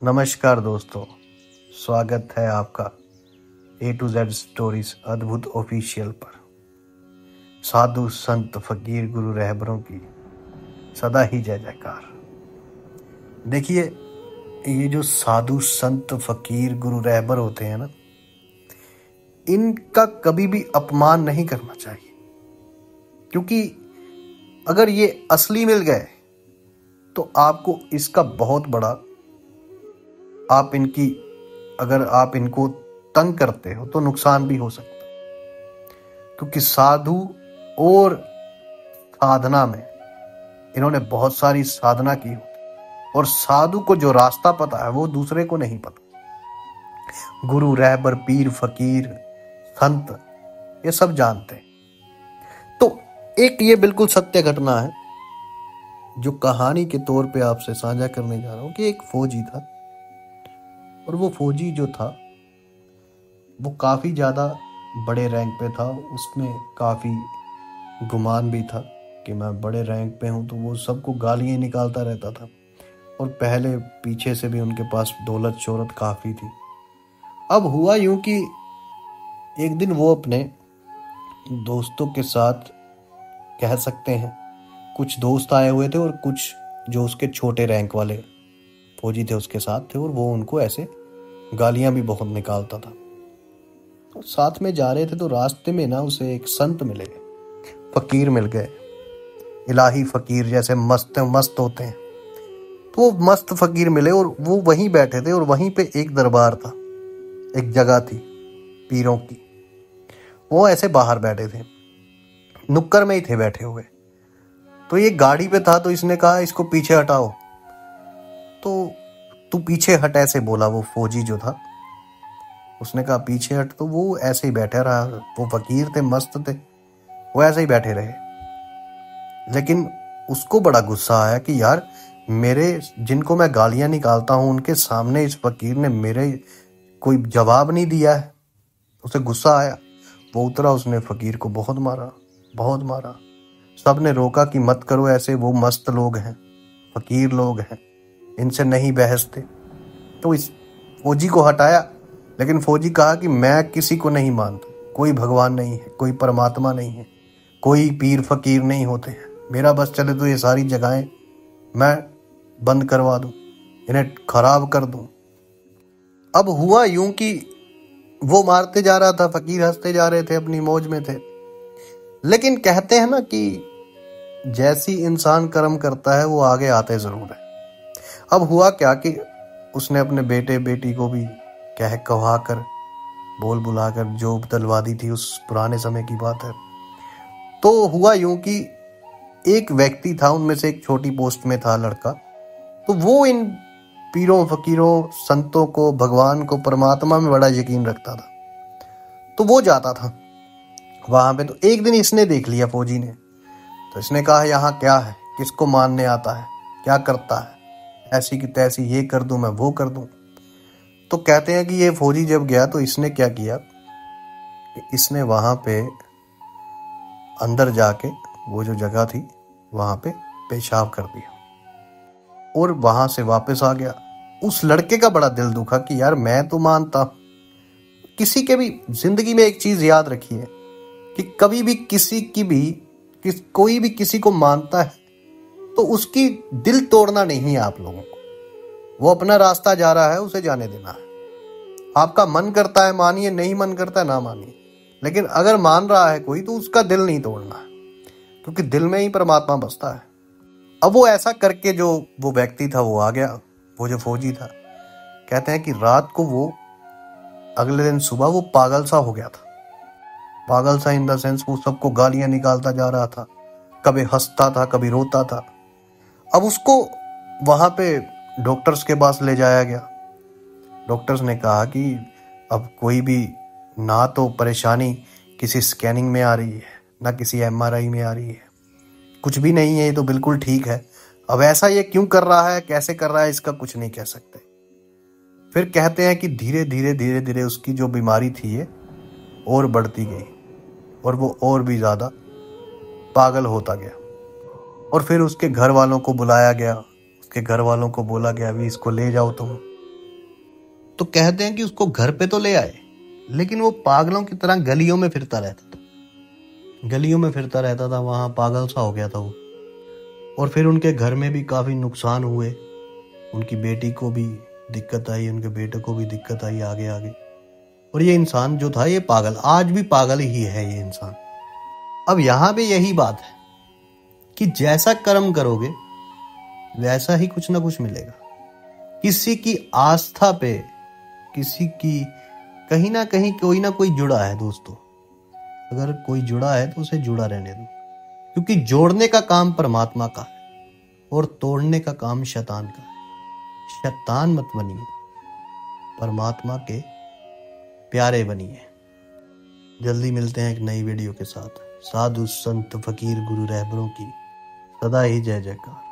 नमस्कार दोस्तों, स्वागत है आपका A to Z स्टोरीज अद्भुत ऑफिशियल पर। साधु संत फकीर गुरु रहबरों की सदा ही जय जयकार। देखिए, ये जो साधु संत फकीर गुरु रहबर होते हैं ना, इनका कभी भी अपमान नहीं करना चाहिए, क्योंकि अगर ये असली मिल गए तो आपको इसका बहुत बड़ा अगर आप इनको तंग करते हो तो नुकसान भी हो सकता है। क्योंकि साधु और साधना में इन्होंने बहुत सारी साधना की होती, और साधु को जो रास्ता पता है वो दूसरे को नहीं पता। गुरु रहबर पीर फकीर संत ये सब जानते हैं। तो एक ये बिल्कुल सत्य घटना है जो कहानी के तौर पे आपसे साझा करने जा रहा हूँ कि एक फौजी था, और वो फौजी जो था वो काफ़ी ज़्यादा बड़े रैंक पे था। उसमें काफ़ी गुमान भी था कि मैं बड़े रैंक पे हूँ, तो वो सबको गालियाँ निकालता रहता था, और पहले पीछे से भी उनके पास दौलत शोहरत काफ़ी थी। अब हुआ यूँ कि एक दिन वो अपने दोस्तों के साथ, कह सकते हैं कुछ दोस्त आए हुए थे और कुछ जो उसके छोटे रैंक वाले फौजी थे उसके साथ थे, और वो उनको ऐसे गालियां भी बहुत निकालता था। तो साथ में जा रहे थे तो रास्ते में ना उसे एक संत मिले, फकीर मिल गए, इलाही फकीर जैसे मस्त मस्त होते हैं। तो वो मस्त फकीर मिले और वो वहीं बैठे थे, और वहीं पे एक दरबार था, एक जगह थी पीरों की। वो ऐसे बाहर बैठे थे, नुक्कड़ में ही थे बैठे हुए। तो ये गाड़ी पे था, तो इसने कहा इसको पीछे हटाओ। तो तू पीछे हट, ऐसे बोला वो फौजी जो था। उसने कहा पीछे हट, तो वो ऐसे ही बैठा रहा। वो फकीर थे, मस्त थे, वो ऐसे ही बैठे रहे। लेकिन उसको बड़ा गुस्सा आया कि यार, मेरे जिनको मैं गालियां निकालता हूं उनके सामने इस फकीर ने मेरे कोई जवाब नहीं दिया है। उसे गुस्सा आया, वो उतरा, उसने फकीर को बहुत मारा, बहुत मारा। सबने रोका कि मत करो ऐसे, वो मस्त लोग हैं, फकीर लोग हैं, इनसे नहीं बहसते। तो इस फौजी को हटाया, लेकिन फौजी कहा कि मैं किसी को नहीं मानता, कोई भगवान नहीं है, कोई परमात्मा नहीं है, कोई पीर फकीर नहीं होते हैं। मेरा बस चले तो ये सारी जगहें मैं बंद करवा दूं, इन्हें खराब कर दूं। अब हुआ यूं कि वो मारते जा रहा था, फकीर हंसते जा रहे थे, अपनी मौज में थे। लेकिन कहते हैं ना कि जैसी इंसान कर्म करता है वो आगे आते जरूर है। अब हुआ क्या कि उसने अपने बेटे बेटी को भी कह कहा कर, बोल बुलाकर, जो दलवादी थी उस पुराने समय की बात है। तो हुआ यूं कि एक व्यक्ति था, उनमें से एक छोटी पोस्ट में था लड़का। तो वो इन पीरों फकीरों संतों को, भगवान को, परमात्मा में बड़ा यकीन रखता था। तो वो जाता था वहां पे। तो एक दिन इसने देख लिया फौजी ने, तो इसने कहा यहाँ क्या है, किसको मानने आता है, क्या करता है, ऐसी की तैसी, ये कर दूं मैं, वो कर दूं। तो कहते हैं कि ये फौजी जब गया तो इसने क्या किया कि इसने वहां पे अंदर जाके, वो जो जगह थी वहां पे पेशाब कर दिया, और वहां से वापस आ गया। उस लड़के का बड़ा दिल दुखा कि यार, मैं तो मानता। किसी के भी जिंदगी में एक चीज याद रखिए कि कभी भी कोई भी किसी को मानता है तो उसकी दिल तोड़ना नहीं है आप लोगों को। वो अपना रास्ता जा रहा है, उसे जाने देना है। आपका मन करता है मानिए, नहीं मन करता है ना मानिए, लेकिन अगर मान रहा है कोई तो उसका दिल नहीं तोड़ना है, क्योंकि दिल में ही परमात्मा बसता है। अब वो ऐसा करके जो वो व्यक्ति था वो आ गया, वो जो फौजी था। कहते हैं कि रात को वो, अगले दिन सुबह वो पागल सा हो गया था। पागल सा इन द सेंस वो सबको गालियां निकालता जा रहा था, कभी हंसता था, कभी रोता था। अब उसको वहां पे डॉक्टर्स के पास ले जाया गया। डॉक्टर्स ने कहा कि अब कोई भी, ना तो परेशानी किसी स्कैनिंग में आ रही है, ना किसी MRI में आ रही है, कुछ भी नहीं है, ये तो बिल्कुल ठीक है। अब ऐसा ये क्यों कर रहा है, कैसे कर रहा है, इसका कुछ नहीं कह सकते। फिर कहते हैं कि धीरे धीरे धीरे धीरे उसकी जो बीमारी थी ये और बढ़ती गई, और वो और भी ज़्यादा पागल होता गया। और फिर उसके घर वालों को बुलाया गया, उसके घर वालों को बोला गया, अभी इसको ले जाओ तुम, तो कहते हैं कि उसको घर पे तो ले आए, लेकिन वो पागलों की तरह गलियों में फिरता रहता था। वहां पागल सा हो गया था वो। और फिर उनके घर में भी काफी नुकसान हुए, उनकी बेटी को भी दिक्कत आई, उनके बेटे को भी दिक्कत आई आगे आगे। और ये इंसान जो था ये पागल, आज भी पागल ही है ये इंसान। अब यहां पे यही बात है कि जैसा कर्म करोगे वैसा ही कुछ ना कुछ मिलेगा। किसी की आस्था पे, किसी की कहीं ना कहीं कोई ना कोई जुड़ा है दोस्तों। अगर कोई जुड़ा है तो उसे जुड़ा रहने दो, क्योंकि जोड़ने का काम परमात्मा का है और तोड़ने का काम शैतान का है। शैतान मत बनिए, परमात्मा के प्यारे बनिए। जल्दी मिलते हैं एक नई वीडियो के साथ। साधु संत फकीर गुरु रहबरों की सदा ही जय जयकार।